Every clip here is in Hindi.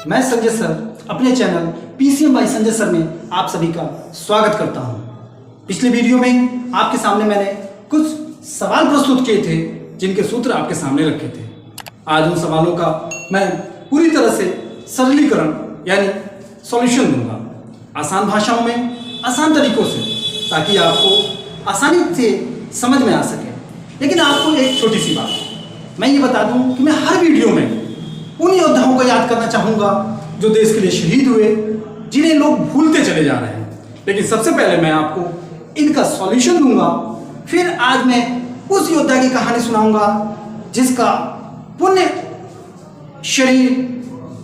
मैं संजय सर अपने channel PCM by Sanjay sir में आप सभी का स्वागत करता हूं। पिछले वीडियो में आपके सामने मैंने कुछ सवाल प्रस्तुत किए थे जिनके सूत्र आपके सामने रखे थे। आज उन सवालों का मैं पूरी तरह से सरलीकरण यानी सॉल्यूशन दूंगा, आसान भाषाओं में, आसान तरीकों से, ताकि आपको आसानी से समझ में आ सके। लेकिन आपको एक छोटी सी बात मैं ये बता दूं कि मैं हर वीडियो में उन योद्धाओं को याद करना चाहूँगा जो देश के लिए शहीद हुए, जिन्हें लोग भूलते चले जा रहे हैं। लेकिन सबसे पहले मैं आपको इनका सॉल्यूशन दूंगा, फिर आज मैं उस योद्धा की कहानी सुनाऊंगा जिसका पुण्य शरीर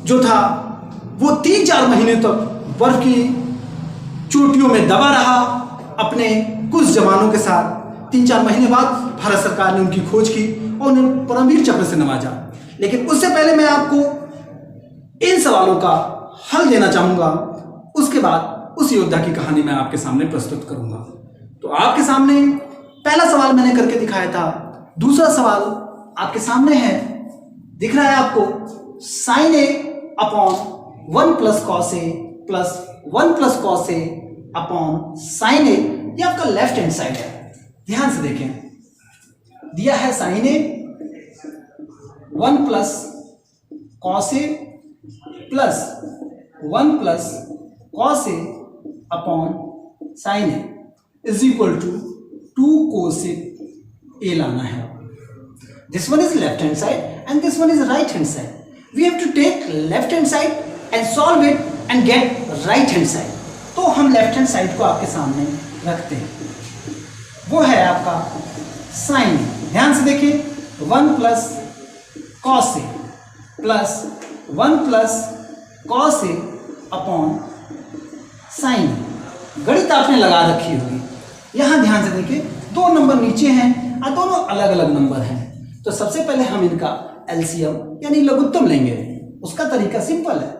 जो था वो 3-4 महीने तक बर्फ की चोटियों में दबा रहा अपने कुछ जवानों के साथ। 3-4 महीने बाद भारत सरकार ने उनकी खोज की और उन्हें परमवीर चक्र से नवाजा। लेकिन उससे पहले मैं आपको इन सवालों का हल देना चाहूंगा, उसके बाद उस योद्धा की कहानी मैं आपके सामने प्रस्तुत करूंगा। तो आपके सामने पहला सवाल मैंने करके दिखाया था, दूसरा सवाल आपके सामने है, दिख रहा है आपको, sin a upon 1 plus cos A plus 1 plus cos A upon sin a। ये आपका लेफ्ट हैंड साइड है, ध्यान से देखें। दिया है sin a 1 plus cos A plus 1 plus cos A upon sine A is equal to 2 cosec A लाना है। This one is left hand side and this one is right hand side. We have to take left hand side and solve it and get right hand side. तो हम लेफ्ट हैंड साइड को आपके सामने रखते हैं, वो है आपका साइन ए। ध्यान से देखिए, 1 plus cos A plus 1 plus cos A upon sine ए। गणित आपने लगा रखी होगी। यहां ध्यान से देखिए, 2 नंबर नीचे हैं और दोनों अलग अलग नंबर हैं। तो सबसे पहले हम इनका एलसीएम यानी लघुत्तम लेंगे। उसका तरीका सिंपल है,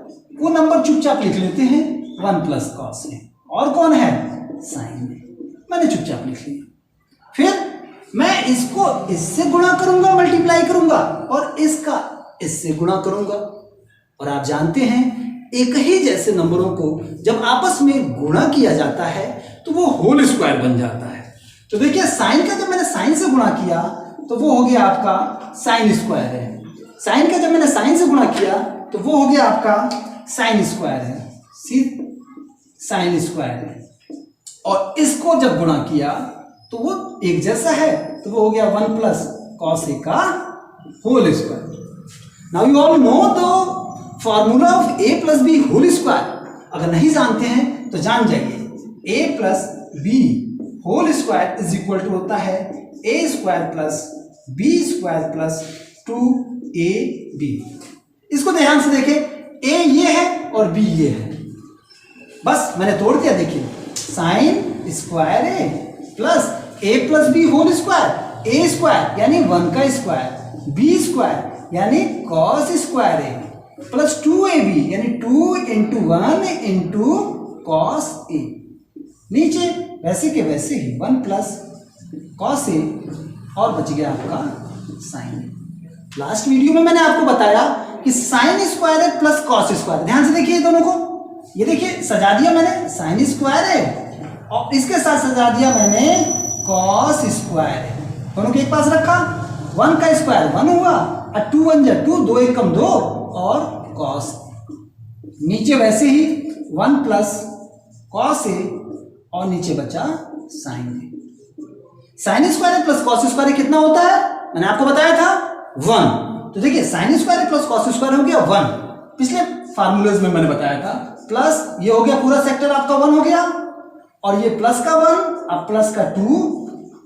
वो नंबर चुपचाप लिख लेते हैं, 1 प्लस कॉस ए, और कौन है, साइन ए। मैंने चुपचाप लिख लिया। फिर मैं इसको इससे गुणा करूंगा, मल्टीप्लाई करूंगा, और इसका इससे गुणा करूंगा। और आप जानते हैं एक ही जैसे नंबरों को जब आपस में गुणा किया जाता है तो वो होल स्क्वायर बन जाता है। तो देखिए, साइन का जब मैंने साइन से गुणा किया तो वो हो गया आपका साइन स्क्वायर है। साइन का जब मैंने साइन से गुणा किया तो वो हो गया आपका साइन स्क्वायर है, साइन स्क्वायर है। और इसको जब गुणा किया तो वो एक जैसा है, तो वो हो गया 1 प्लस कॉस ए का whole square. Now you all know the formula of A plus B whole square. अगर नहीं जानते हैं तो जान जाइए, A plus B whole square is equal to होता है A square plus B square plus 2ab। इसको ध्यान से देखें, ए ये है और बी ये है, बस मैंने तोड़ दिया। देखिए, साइन स्क्वायर ए प्लस ए प्लस बी होल स्क्वायर, ए स्क्वायर यानी 1 का स्क्वायर, बी स्क्वायर यानी कॉस स्क्वायर ए, प्लस 2ab यानी 2 इंटू 1 इंटू कॉस ए। नीचे वैसे के वैसे ही 1 प्लस कॉस ए और बच गया आपका साइन ए। लास्ट वीडियो में मैंने आपको बताया कि साइन स्क्वायर है प्लस कॉस स्क्वायर। ध्यान से देखिए दोनों को, ये देखिए सजा दिया मैंने, साइन स्क्वायर है और इसके साथ सजा दिया मैंने कॉस स्क्वायर है। दोनों के एक पास रखा, 1 का स्क्वायर 1 हुआ और 2 1 जा 2, 2 1 2 और कॉस। नीचे वैसे ही 1 प्लस कॉस ए और नीचे बचा sine A. Sine square plus cos square कितना होता है, मैंने आपको बताया था 1। तो देखिए, sign square plus cos square हो गया 1। पिछले फार्मूलेज में मैंने बताया था, प्लस ये हो गया पूरा सेक्टर आपका 1 हो गया, और ये प्लस का 1 अब प्लस का 2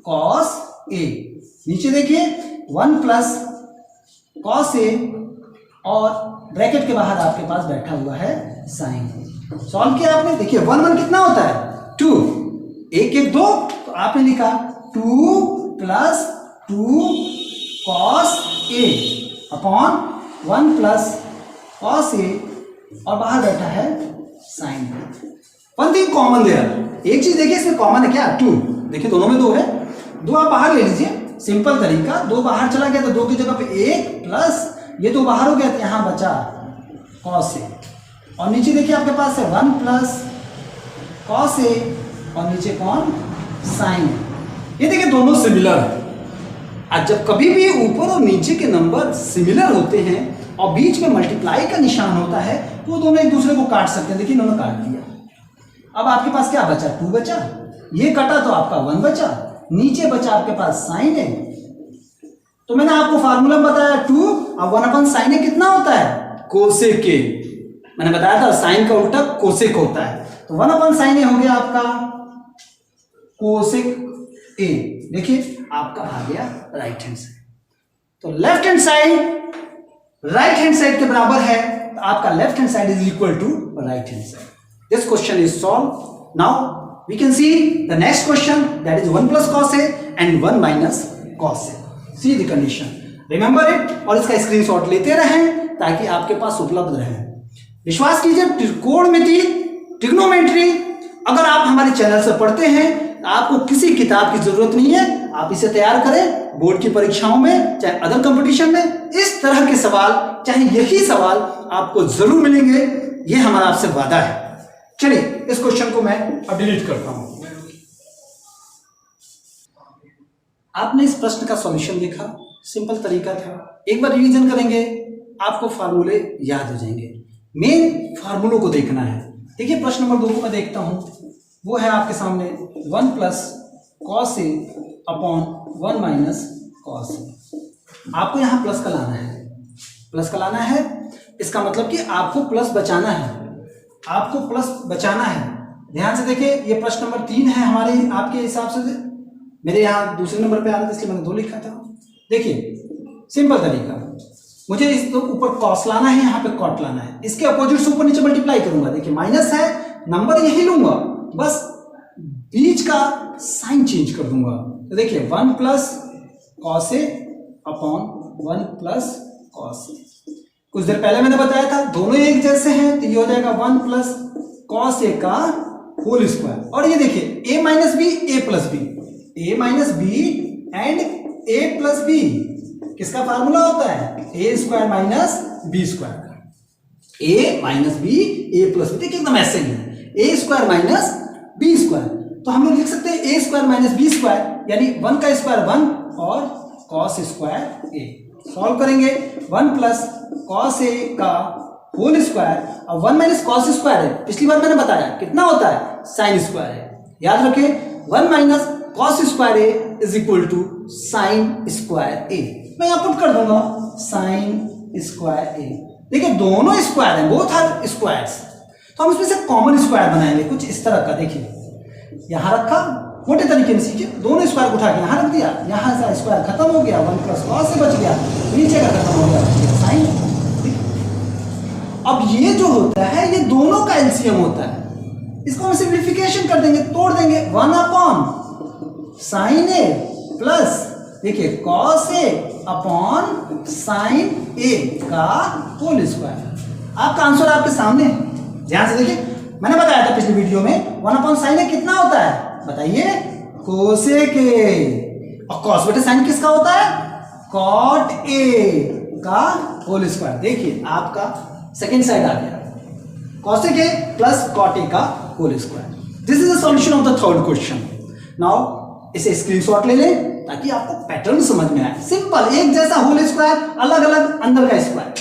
कॉस ए। नीचे देखिए 1 प्लस कॉस ए और ब्रैकेट के बाहर आपके पास बैठा हुआ है साइन। सॉल्व किया आपने, देखिए 1 1 कितना होता है 2, 1 1 2, तो आपने लिखा 2 plus 2 cos A upon 1 plus cos A और बाहर बैठा है sine. One thing common there, एक चीज देखिए इसमें कॉमन है क्या, 2। देखिए दोनों में 2 है, 2 आप बाहर ले लीजिए, सिंपल तरीका। 2 बाहर चला गया तो 2 की जगह पे 1 प्लस ये 2 बाहर हो गया तो यहां बचा कॉस ए। और नीचे देखिए आपके पास है 1 प्लस कॉस ए और नीचे कौन, साइन। ये देखिए दोनों सिमिलर है। आज जब कभी भी ऊपर और नीचे के नंबर सिमिलर होते हैं और बीच में मल्टीप्लाई का निशान होता है तो वो दोनों एक दूसरे को काट सकते हैं। देखिए इन्होंने काट दिया। अब आपके पास क्या बचा, 2 बचा, ये कटा तो आपका 1 बचा, नीचे बचा आपके पास साइन है। तो मैंने आपको फार्मूला बताया 2 और 1/sin ए कितना होता है, कोसेक ए। मैंने बताया था साइन का उल्टा कोसेक होता है, तो 1/sin ए हो गया आपका कोसेक ए। देखिए आपका आ गया राइट हैंड साइड। तो left hand side right hand side के बराबर है, तो आपका left hand side is equal to right hand side. This question is solve. Now we can see the next question, that is 1 plus cos A and 1 minus cos A. See the condition, remember it, और इसका स्क्रीनशॉट लेते रहें ताकि आपके पास उपलब्ध रहे। विश्वास कीजिए त्रिकोणमिति, ट्रिग्नोमेट्री अगर आप हमारे चैनल से पढ़ते हैं आपको किसी किताब की जरूरत नहीं है। आप इसे तैयार करें बोर्ड की परीक्षाओं में, चाहे अदर कंपटीशन में, इस तरह के सवाल, चाहे यही सवाल आपको जरूर मिलेंगे, ये हमारा आपसे वादा है। चलिए इस क्वेश्चन को मैं अब डिलीट करता हूं। आपने इस प्रश्न का सॉल्यूशन देखा, सिंपल तरीका था। एक बार रिवीजन करेंगे, आपको फार्मूले याद हो जाएंगे। मेन फार्मूलों को देखना है। देखिए प्रश्न नंबर 2 को मैं देखता हूं, वो है आपके सामने 1 plus cos A upon 1 minus cos ए। आपको यहां प्लस का लाना है, प्लस का लाना है। इसका मतलब कि आपको प्लस बचाना है, आपको प्लस बचाना है। ध्यान से देखिए, ये प्रश्न नंबर 3 है हमारे, आपके हिसाब से मेरे यहाँ दूसरे नंबर पे आ रहा था इसलिए मैंने 2 लिखा था। देखिए सिंपल तरीका, मुझे इस तो ऊपर कॉस लाना है, यहाँ पे कॉट लाना है। इसके अपोजिट से ऊपर नीचे मल्टीप्लाई करूंगा। देखिए माइनस है, नंबर यही लूंगा, बस बीच का साइन चेंज कर दूंगा। तो देखिए 1 plus cos A upon 1 plus cos ए। कुछ देर पहले मैंने बताया था दोनों एक जैसे हैं, तो ये हो जाएगा 1 प्लस कॉस ए का होल स्क्वायर। और ये देखिए a minus B A plus B, a minus B and a plus B किसका फार्मूला होता है, A square minus B square. A minus B A plus B, देखिए एकदम ऐसे ही है, A square minus B square. तो हम लोग लिख सकते हैं A square minus B square, यानी 1 का स्क्वायर 1 और कॉस स्क्वायर ए। सॉल्व करेंगे 1 प्लस कॉस ए का होल स्क्वायर और 1 माइनस कॉस स्क्वायर है, पिछली बार मैंने बताया कितना होता है, साइन स्क्वायर है। याद रखें 1 minus cos square A is equal to sine square A. मैं यहां पुट कर दूंगा साइन स्क्वायर ए। देखिए दोनों स्क्वायर हैं, बोथ आर स्क्वायर्स, तो हम इसमें से कॉमन स्क्वायर बनाएंगे कुछ इस तरह का। देखिए यहां रखा, मोटे तरीके में सीखिए, दोनों स्क्वायर उठा के यहां रख दिया, यहां से स्क्वायर खत्म हो गया, 1 प्लस कॉस से बच गया, नीचे का खत्म हो गया साइन। अब ये जो होता है ये दोनों का एलसीएम होता है, इसको हम सिंप्लीफिकेशन कर देंगे, तोड़ देंगे। 1 अपॉन साइन ए प्लस देखिए कॉस ए अपॉन साइन ए का होल स्क्वायर। आपका आंसर आपके सामने है, ध्यान से देखिए। मैंने बताया था पिछली वीडियो में 1 अपॉन साइन ए कितना होता है, बताइए, कोसेक ए। और कॉस बटे साइन किसका होता है, कॉट ए का होल स्क्वायर। देखिए आपका सेकेंड साइड आ गया, cosec A plus cot A का whole square. This is the solution of the third question. Now इसे स्क्रीनशॉट ले लें ताकि आपको पैटर्न समझ में आए। सिंपल, एक जैसा होल स्क्वायर, अलग अलग अंदर का स्क्वायर।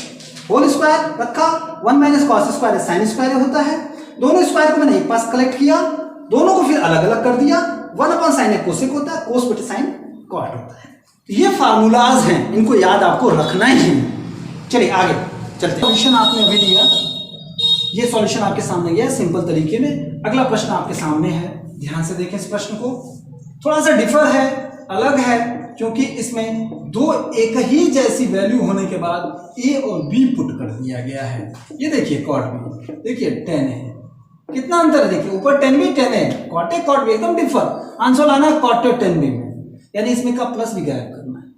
होल स्क्वायर रखा, 1 minus cos square sine square होता है। दोनों स्क्वायर को मैंने एक पास कलेक्ट किया, दोनों को फिर अलग अलग कर दिया। 1 अपॉन साइन ए कोसेक होता है, कोस बटे साइन कॉट होता है। ये फार्मूलाज हैं, इनको याद आपको रखना ही है। चलिए आगे चलते। सॉल्यूशन आपने अभी लिया, ये सॉल्यूशन आपके सामने गया सिंपल तरीके में। अगला प्रश्न आपके सामने है, ध्यान से देखें इस प्रश्न को। थोड़ा सा डिफर है, अलग है, क्योंकि इसमें दो एक ही जैसी वैल्यू होने के बाद ए और बी पुट कर दिया गया है। ये देखिए कॉट बी, देखिए 10 है, कितना अंतर है, देखिए ऊपर 10 भी 10 है, कॉट ए कॉट बी एकदम डिफर। आंसर लाना है कॉट ए 10 बी में, यानी इसमें का प्लस भी गायब करना है,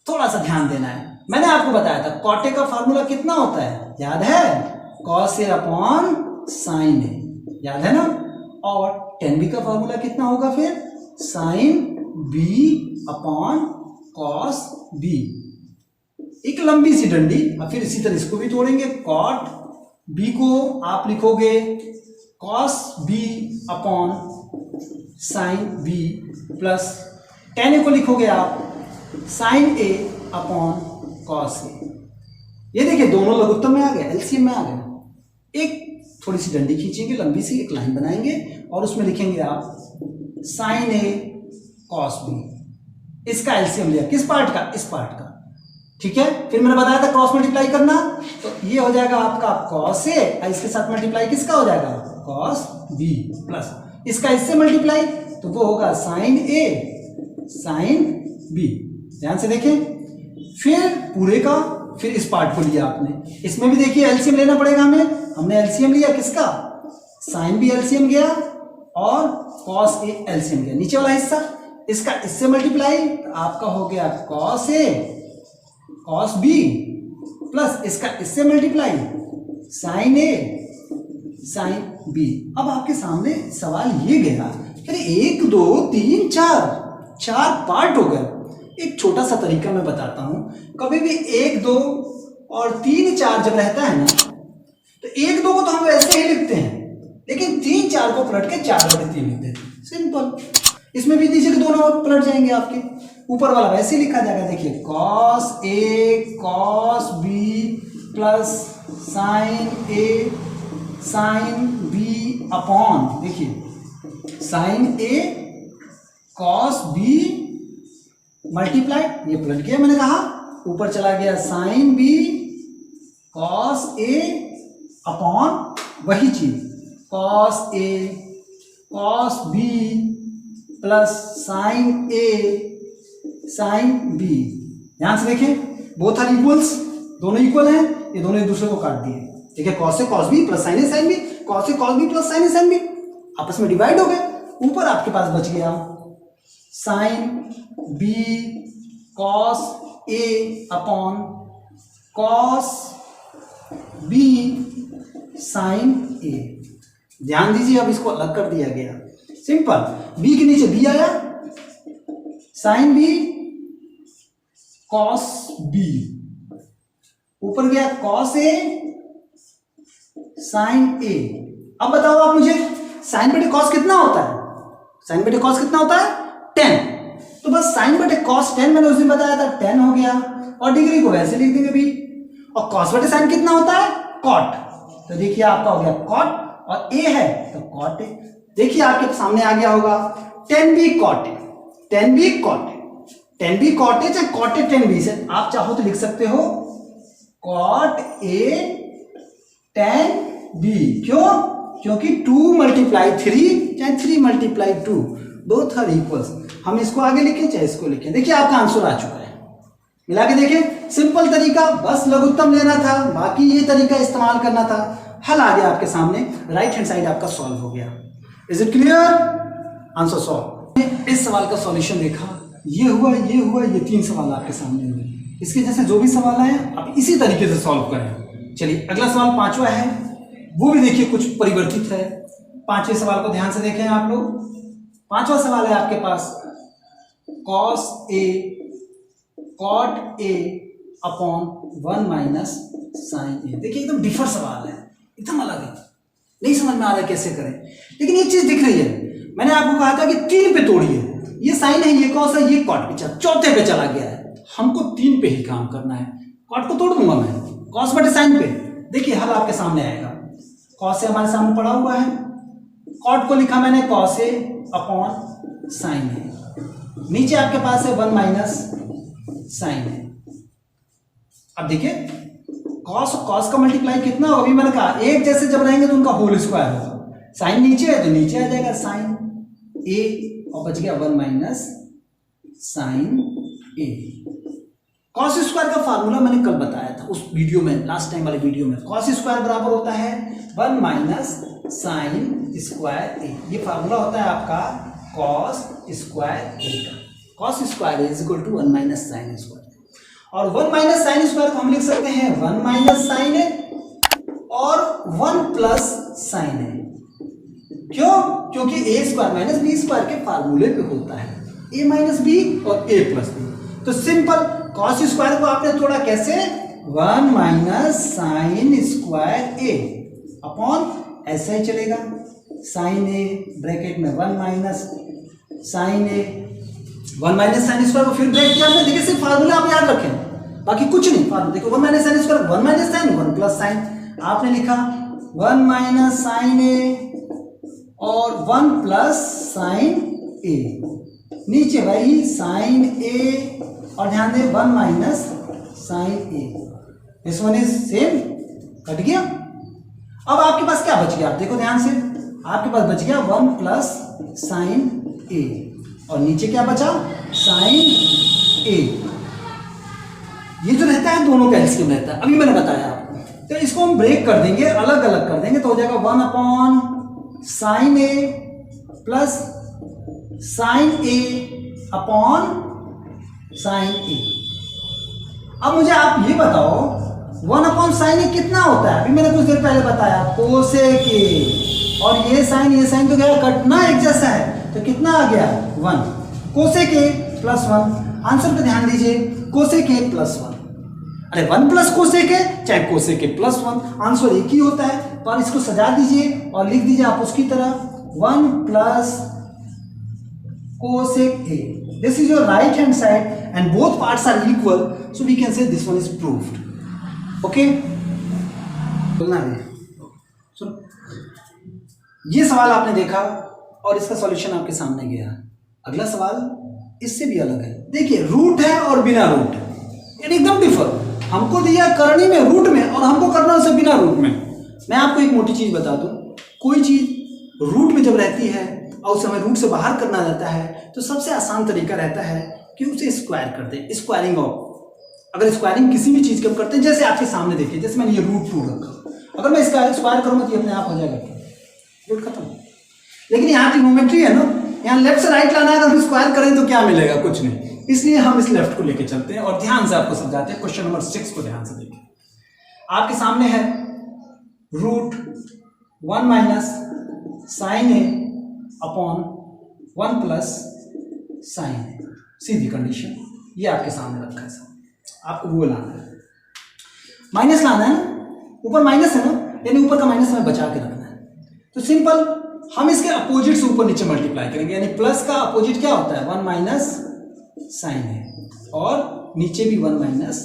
थोड़ा सा ध्यान देना है। मैंने आपको बताया था कॉट ए का फार्मूला कितना होता है, याद है, कॉस ए अपॉन साइन ए, याद है ना। और 10 बी का फार्मूला कितना होगा फिर, sine B upon cos B. एक लंबी सी डंडी, और फिर इसी तरह इसको भी तोड़ेंगे, कॉट बी को आप लिखोगे cos B upon sine B plus tan A को लिखोगे आप sine A upon cos A. ये देखिए दोनों लघुत्तम में आ गए, एलसीएम में आ गए। एक थोड़ी सी डंडी खींचेंगे, लंबी सी एक लाइन बनाएंगे और उसमें लिखेंगे आप साइन ए कॉस बी। इसका एलसीएम लिया, किस पार्ट का? इस पार्ट का। ठीक है, फिर मैंने बताया था क्रॉस मल्टीप्लाई करना, तो ये हो जाएगा आपका कॉस ए, इसके साथ मल्टीप्लाई किसका हो जाएगा? कॉस बी प्लस इसका इससे मल्टीप्लाई, तो वो होगा साइन ए साइन बी। ध्यान से देखें, फिर पूरे का, फिर इस पार्ट को लिया आपने। इसमें भी देखिए एलसीएम लेना पड़ेगा हमें, हमने एलसीएम लिया किसका? साइन बी एलसीएम गया और कॉस ए एलसीएम गया। नीचे वाला हिस्सा इसका इससे मल्टीप्लाई, तो आपका हो गया cos A cos B plus इसका इससे multiply sign A sine B. अब आपके सामने सवाल ये गया, अरे 1 2 3 4 पार्ट हो गए। एक छोटा सा तरीका मैं बताता हूं, कभी भी 1 2 और 3 4 जब रहता है ना, तो 1 2 को तो हम वैसे ही लिखते हैं, लेकिन 3 4 को पलट के 4/3 लिख देते हैं। सिंपल। इसमें भी नीचे के दोनों पलट जाएंगे आपके, ऊपर वाला वैसे ही लिखा जाएगा। देखिए cos A cos B plus sign A sign B upon, देखिए साइन ए कॉस बी मल्टीप्लाई, ये पलट गया, मैंने कहा ऊपर चला गया sine B cos A upon वही चीज cos A cos B plus sign A sine B. ध्यान से देखें, बोथ आर इक्वल्स, दोनों इक्वल हैं, ये दोनों एक दूसरे को काट दिए। ठीक है, cos A cos B plus sign A sine B, cos A cos B plus sign A sine B आपस में डिवाइड हो गए। ऊपर आपके पास बच गया sine B cos A upon cos B sign ए। ध्यान दीजिए, अब इसको अलग कर दिया गया, सिंपल। बी के नीचे बी आया, साइन बी कॉस बी, ऊपर गया कॉस ए साइन ए। अब बताओ आप मुझे, साइन बटे कॉस कितना होता है? साइन बटे कॉस कितना होता है? 10। तो बस साइन बटे कॉस 10 मैंने उस दिन बताया था, 10 हो गया, और डिग्री को वैसे लिख देंगे भी। और कॉस बटे साइन कितना होता है? कॉट। तो देखिए आपका हो गया कॉट, और ए है तो कॉट ए। देखिए आपके सामने आ गया होगा 10b cot A, 10b cot A, 10b cot A, चाहे कॉट ए 10b से आप चाहो तो लिख सकते हो कॉट ए 10b। क्यों? क्योंकि 2 मल्टीप्लाई 3 चाहे 3 मल्टीप्लाई 2 बोथ आर इक्वल्स। हम इसको आगे लिखें चाहे इसको लिखें। देखिए आपका आंसर आ चुका है, मिला के देखें। सिंपल तरीका, बस लघुत्तम लेना था, बाकी ये तरीका इस्तेमाल करना था। हल आ गया आपके सामने, राइट हैंड साइड आपका सॉल्व हो गया। Is it clear? Answer solve. इस सवाल का सॉल्यूशन देखा, ये हुआ, ये 3 सवाल आपके सामने हुए। इसके जैसे जो भी सवाल आए आप इसी तरीके से सॉल्व करें। चलिए अगला सवाल 5वां है, वो भी देखिए कुछ परिवर्तित है। 5वें सवाल को ध्यान से देखें आप लोग। 5वां सवाल है आपके पास cos A cot A upon 1 minus sine A. देखिए एकदम डिफर सवाल है, एकदम अलग है, नहीं समझ में आ रहा है कैसे करें। लेकिन एक चीज दिख रही है, मैंने आपको कहा था कि 3 पे तोड़िए। ये साइन है, ये कॉस है, ये कॉट पे चौथे पे चला गया है। हमको 3 पे ही काम करना है। कॉट को तोड़ दूंगा मैं, कॉस बटे साइन पे। देखिए हल आपके सामने आएगा। कॉस ए हमारे सामने पड़ा हुआ है, कॉट को लिखा मैंने कॉस ए अपॉन साइन ए। नीचे आपके पास है 1 माइनस साइन ए। अब देखिए कॉस कॉस का मल्टीप्लाई कितना होगा? अभी मैंने कहा एक जैसे जब रहेंगे तो उनका होल स्क्वायर होगा। साइन नीचे है तो नीचे आ जाएगा साइन ए, और बच गया 1 माइनस साइन ए। कॉस स्क्वायर का फार्मूला मैंने कल बताया था उस वीडियो में, लास्ट टाइम वाले वीडियो में। कॉस स्क्वायर बराबर होता है 1 माइनस साइन स्क्वायर ए। ये फार्मूला होता है आपका कॉस स्क्वायर ए का। Cos square is equal to 1 minus sine square, और 1 माइनस साइन स्क्वायर को हम लिख सकते हैं 1 माइनस साइन ए और 1 प्लस साइन ए। क्यों? क्योंकि ए स्क्वायर माइनस बी स्क्वायर के फार्मूले पे होता है, ए माइनस बी और ए प्लस बी। तो सिंपल कॉस स्क्वायर को आपने तोड़ा कैसे? 1 माइनस साइन स्क्वायर ए। अपॉन ऐसा ही चलेगा, साइन ए ब्रैकेट में 1 माइनस साइन ए 1 माइनस साइन स्क्वायर को फिर ब्रेक किया हमने। देखिए सिर्फ फार्मूला आप याद रखें, बाकी कुछ नहीं। फार्मूला देखो 1 minus sine square 1 minus sine 1 plus sine. आपने लिखा 1 माइनस साइन ए और 1 प्लस साइन ए, नीचे भाई साइन ए और ध्यान दें 1 minus sine A, this one is same, cut गया। अब आपके पास क्या बच गया, आप देखो ध्यान से, आपके पास बच गया 1 प्लस साइन ए और नीचे क्या बचा, साइन ए। ये जो रहता है दोनों का एलसीएम रहता है, अभी मैंने बताया आपको। तो इसको हम ब्रेक कर देंगे, अलग अलग कर देंगे, तो हो जाएगा 1 upon sine A plus sign A upon sine ए। अब मुझे आप ये बताओ 1 अपॉन साइन ए कितना होता है, अभी मैंने कुछ देर पहले बताया कोसेक ए, और ये साइन तो गया कटना एक जैसा है, तो कितना आ गया 1, कोसेक ए प्लस 1। आंसर पे ध्यान दीजिए, कोसेक ए प्लस 1, अरे 1 प्लस कोसेक ए चाहे कोसेक ए प्लस 1, आंसर एक ही होता है। पर इसको सजा दीजिए और लिख दीजिए आप उसकी तरह 1 plus cosec A. This is your right hand side and both parts are equal, so we can say this one is proved. Okay, बोलना है। सुनो, ये सवाल आपने देखा और इसका सॉल्यूशन आपके सामने गया। अगला सवाल इससे भी अलग है। देखिए रूट है और बिना रूट है, यानी एकदम डिफर। हमको दिया करनी में रूट में और हमको करना उसे बिना रूट में। मैं आपको एक मोटी चीज बता दूं, कोई चीज रूट में जब रहती है और उसे हमें रूट से बाहर करना रहता है तो सबसे आसान तरीका रहता है कि उसे स्क्वायर कर दें, स्क्वायरिंग ऑफ। अगर स्क्वायरिंग किसी भी चीज की हम करते हैं, जैसे आपके सामने देखिए, जैसे मैंने ये रूट 2 रखा, अगर मैं इसका स्क्वायर करूंगा तो ये अपने आप हो जाएगा, रूट खत्म। लेकिन यहाँ ट्रिग्नोमेट्री है ना, यहाँ लेफ्ट से राइट लाना है, अगर हम स्क्वायर करें तो क्या मिलेगा, कुछ नहीं। इसलिए हम इस लेफ्ट को लेके चलते हैं और ध्यान से आपको समझाते हैं। क्वेश्चन नंबर 6 को ध्यान से देखिए, आपके सामने है root 1 minus sine A upon 1 plus sign A, Sidhi condition ये आपके सामने रखा है। आपको वो लाना है, माइनस लाना है ना, ऊपर माइनस है ना, यानी ऊपर का माइनस हमें बचा के रखना है। तो सिंपल, हम इसके अपोजिट से ऊपर नीचे मल्टीप्लाई करेंगे, यानी प्लस का अपोजिट क्या होता है 1 माइनस साइन है, और नीचे भी 1 माइनस।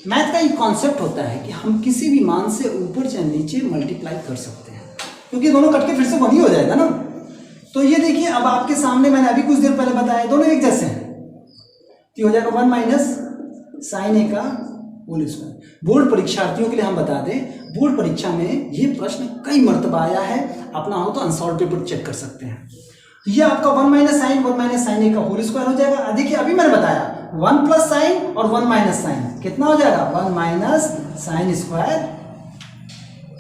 मैथ का एक कॉन्सेप्ट होता है कि हम किसी भी मान से ऊपर चाहे नीचे मल्टीप्लाई कर सकते हैं, क्योंकि दोनों कट के फिर से 1 ही हो जाएगा ना। तो ये देखिए, अब आपके सामने मैंने अभी कुछ देर पहले बताया दोनों एक जैसे हैं, तो हो जाएगा 1 माइनस साइन ए का होल स्क्वायर। बोर्ड परीक्षार्थियों के लिए हम बता दें, बोर्ड परीक्षा में ये प्रश्न कई मर्तबा आया है, अपना हो तो अनसॉल्व पेपर चेक कर सकते हैं। तो ये आपका 1 माइनस साइन ए का होल स्क्वायर हो जाएगा। देखिए अभी मैंने बताया 1 प्लस साइन और 1 माइनस साइन कितना हो जाएगा 1 माइनस साइन स्क्वायर।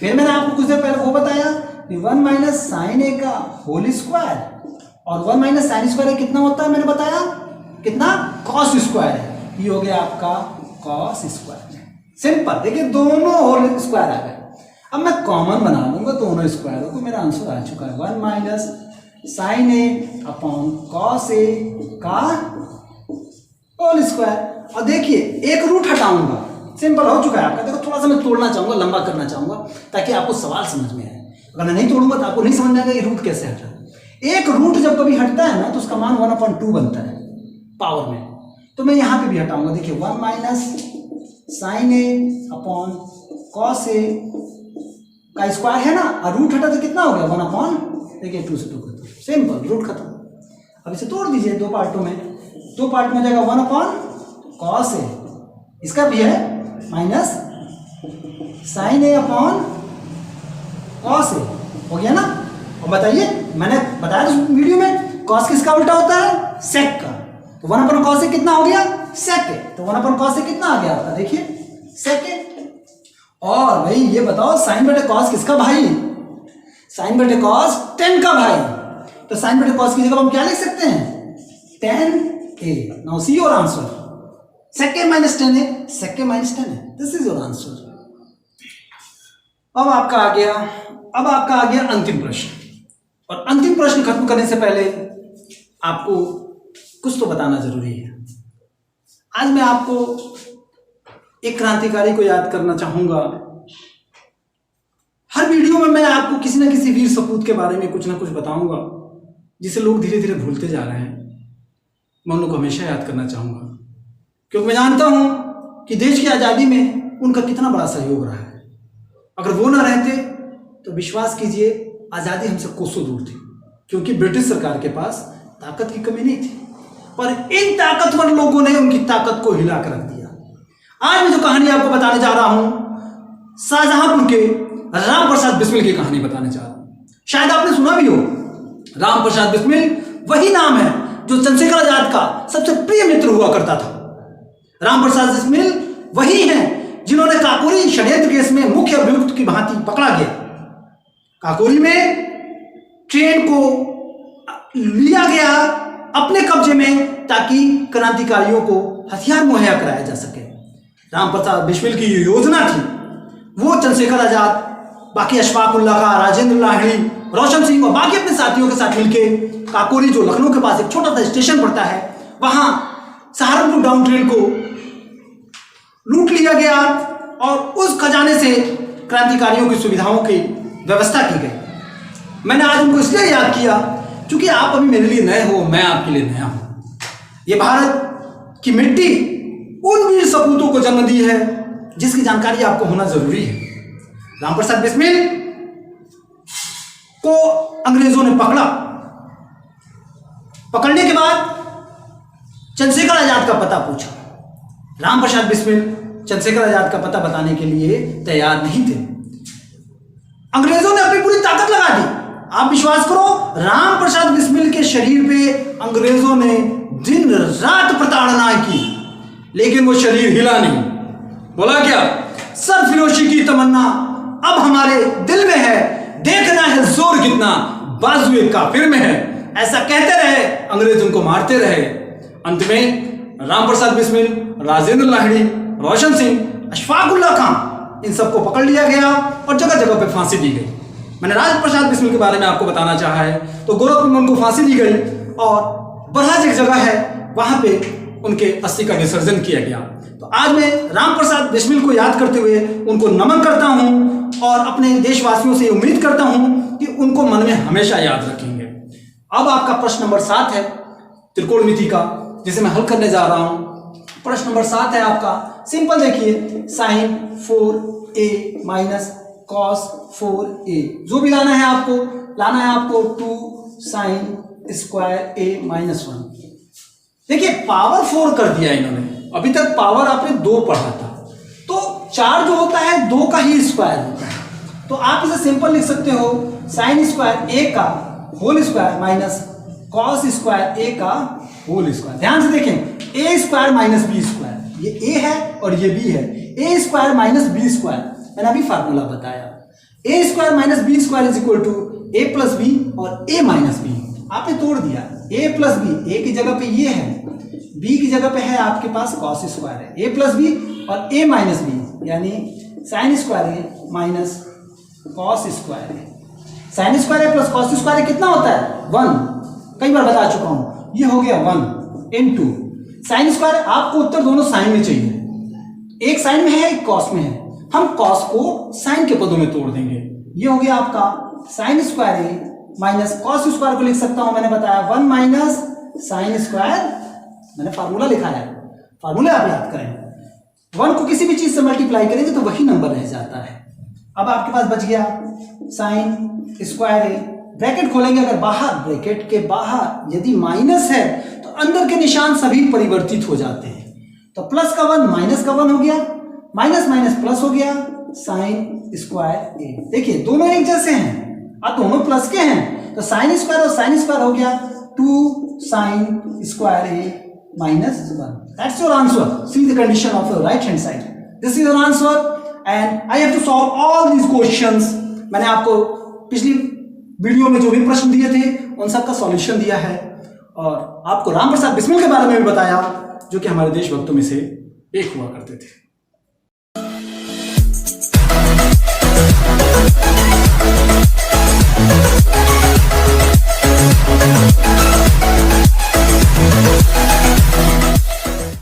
फिर मैंने आपको कुछ देर पहले वो बताया कि 1 माइनस साइन ए का होल स्क्वायर और 1 माइनस साइन स्क्वायर कितना होता है, मैंने बताया कितना, कॉस स्क्वायर है। ये हो गया आपका कॉस स्क्वायर। सिंपल, देखिए दोनों होल स्क्वायर आ गए। अब मैं कॉमन बना लूंगा दोनों स्क्वायरों को, मेरा आंसर आ चुका है 1 minus sine A upon cos A का होल स्क्वायर। और देखिए एक रूट हटाऊंगा, सिंपल हो चुका है आपका। देखो थोड़ा सा मैं तोड़ना चाहूंगा, लंबा करना चाहूंगा ताकि आपको सवाल समझ में आए। अगर मैं नहीं तोड़ूंगा तो आपको नहीं समझ में आएगा ये रूट कैसे हटा। एक रूट जब कभी हटता है ना तो उसका मान 1/2 बनता है पावर में। तो मैं यहां पे भी हटाऊंगा, देखिए 1 minus sine A upon cos A का स्क्वायर है ना, और रूट हटा तो कितना हो गया 1 देखिए 2 से 2 खत्म, सिंपल, रूट खत्म। अब इसे तोड़ दीजिए दो पार्टों में, दो पार्ट में हो जाएगा 1 कॉस ए, इसका भी है minus sine A upon cos ए, हो गया ना। और बताइए, मैंने बताया तो वीडियो में, कॉस किसका उल्टा होता है, सेक का। तो 1 कॉस ए कितना हो गया, सेक ए। तो 1 कॉस ए कितना आ गया आपका, देखिए सेक ए। और भाई ये बताओ साइन बटे कॉस किसका भाई, साइन बटे कॉस 10 का भाई। तो साइन बटे कॉस की जगह हम क्या लिख सकते हैं 10a। Now see your answer, sec a minus 10 है, sec a minus 10 है, दिस इज योर आंसर। अब आपका आ गया अंतिम प्रश्न। और अंतिम प्रश्न खत्म करने से पहले आपको कुछ तो बताना जरूरी है। आज मैं आपको एक क्रांतिकारी को याद करना चाहूंगा, हर वीडियो में मैं आपको किसी न किसी वीर सपूत के बारे में कुछ ना कुछ बताऊंगा जिसे लोग धीरे धीरे भूलते जा रहे हैं। मैं उन लोगों को हमेशा याद करना चाहूँगा, क्योंकि मैं जानता हूँ कि देश की आज़ादी में उनका कितना बड़ा सहयोग रहा है। अगर वो ना रहते तो विश्वास कीजिए आज़ादी हमसे कोसों दूर थी, क्योंकि ब्रिटिश सरकार के पास ताकत की कमी नहीं थी। पर इन ताकतवर लोगों ने उनकी ताकत को हिला कर रख दिया। आज मैं जो कहानी आपको बताने जा रहा हूं, शाहजहांपुर के राम प्रसाद बिस्मिल की कहानी बताने जा रहा हूं। शायद आपने सुना भी हो, राम प्रसाद बिस्मिल वही नाम है जो चंद्रशेखर आजाद का सबसे प्रिय मित्र हुआ करता था। राम प्रसाद बिस्मिल वही हैं जिन्होंने काकोरी षड्यंत्र केस में मुख्य अभियुक्त की भांति पकड़ा गया। काकोरी में ट्रेन को लिया गया अपने कब्जे में ताकि क्रांतिकारियों को हथियार मुहैया कराया जा सके। राम प्रसाद बिस्मिल की योजना थी वो चंद्रशेखर आजाद, बाकी अशफाक उल्लाह खां, राजेंद्र लाहिड़ी, रोशन सिंह और बाकी अपने साथियों के साथ मिलकर काकोरी, जो लखनऊ के पास एक छोटा सा स्टेशन पड़ता है, वहां सहारनपुर डाउन ट्रेन को लूट लिया गया और उस खजाने से क्रांतिकारियों की सुविधाओं की व्यवस्था की गई। मैंने आज उनको इसलिए याद किया क्योंकि आप अभी मेरे लिए नए हो, मैं आपके लिए नया हूं। ये भारत की मिट्टी उन वीर सपूतों को जन्म दी है जिसकी जानकारी आपको होना जरूरी है। राम प्रसाद बिस्मिल को अंग्रेजों ने पकड़ा। पकड़ने के बाद चंद्रशेखर आजाद का पता पूछा। राम प्रसाद बिस्मिल चंद्रशेखर आजाद का पता बताने के लिए तैयार नहीं थे। अंग्रेजों ने अपनी पूरी ताकत लगा दी। आप विश्वास करो, राम प्रसाद बिस्मिल के शरीर पे अंग्रेजों ने दिन रात प्रताड़ना की, लेकिन वो शरीर हिला नहीं। बोला क्या? सरफिरोशी की तमन्ना अब हमारे दिल में है, देखना है जोर कितना बाजुए काफिर में है। ऐसा कहते रहे, अंग्रेज उनको मारते रहे। अंत में राम प्रसाद बिस्मिल, राजेंद्र लाहिड़ी, रोशन सिंह, अशफाक उल्लाह खां, इन सबको पकड़ लिया गया और जगह जगह पे फांसी दी गई। मैंने राज प्रसाद बिस्मिल के बारे में आपको बताना चाहा है, तो गोरखपुर में उनको फांसी दी गई और बरहाज एक जगह है, वहां पे उनके अस्थि का विसर्जन किया गया। तो आज मैं राम प्रसाद बिस्मिल को याद करते हुए उनको नमन करता हूं और अपने देशवासियों से उम्मीद करता हूं कि उनको मन में हमेशा याद रखेंगे। अब आपका प्रश्न नंबर 7 है त्रिकोणमिति का, जिसे मैं हल करने जा रहा हूं। प्रश्न नंबर 7 है आपका, सिंपल देखिए, sign 4a minus cos 4a, जो भी लाना है आपको 2 साइन स्क्वायर a माइनस 1। देखिए पावर 4 कर दिया इन्होंने। अभी तक पावर आपने 2 पढ़ा था, तो 4 जो होता है 2 का ही स्क्वायर होता है। तो आप इसे सिंपल लिख सकते हो, साइन स्क्वायर a का whole square minus cos square a का होल स्क्वायर। ध्यान से देखें, a square minus B square, ये a है और ये b है। a square minus B square, मैंने अभी फार्मूला बताया। a square minus B square is equal to a plus B और a माइनस बी। आपने तोड़ दिया, a प्लस बी, a की जगह पे ये है, b की जगह पे है आपके पास कॉस स्क्वायर है, a प्लस बी और a माइनस बी, यानी साइन स्क्वायर है माइनस कॉस स्क्वायर है। साइन स्क्वायर है प्लस कॉस स्क्वायर है कितना होता है? 1। कई बार बता चुका हूं, ये हो गया 1 इनटू साइन स्क्वायर। आपको उत्तर दोनों साइन में चाहिए, एक साइन में है एक कॉस में है। हम कॉस को साइन के पदों में तोड़ देंगे, ये हो गया आपका साइन स्क्वायर है माइनस कॉस स्क्वायर को लिख सकता हूं, मैंने बताया 1 माइनस साइन स्क्वायर। मैंने फार्मूला लिखा है, फार्मूला आप याद करें। 1 को किसी भी चीज से मल्टीप्लाई करेंगे तो वही नंबर रह जाता है। अब आपके पास बच गया साइन स्क्वायर है, ब्रैकेट खोलेंगे, अगर बाहर ब्रैकेट के बाहर यदि माइनस है तो अंदर के निशान सभी परिवर्तित हो जाते हैं। तो प्लस का 1 माइनस का 1 हो गया, माइनस माइनस प्लस हो गया, साइन स्क्वायर ए। देखिए दोनों एक जैसे हैं और दोनों प्लस के हैं, तो साइन स्क्वायर और साइन स्क्वायर हो गया 2 sign square A minus 1. That's your answer. See the condition of your right hand side. This is your answer and I have to solve all these questions. मैंने आपको पिछली वीडियो में जो भी प्रश्न दिए थे उन सब का सॉल्यूशन दिया है और आपको राम प्रसाद बिस्मिल के बारे में भी बताया, जो कि हमारे देशभक्तों में से एक हुआ करते थे।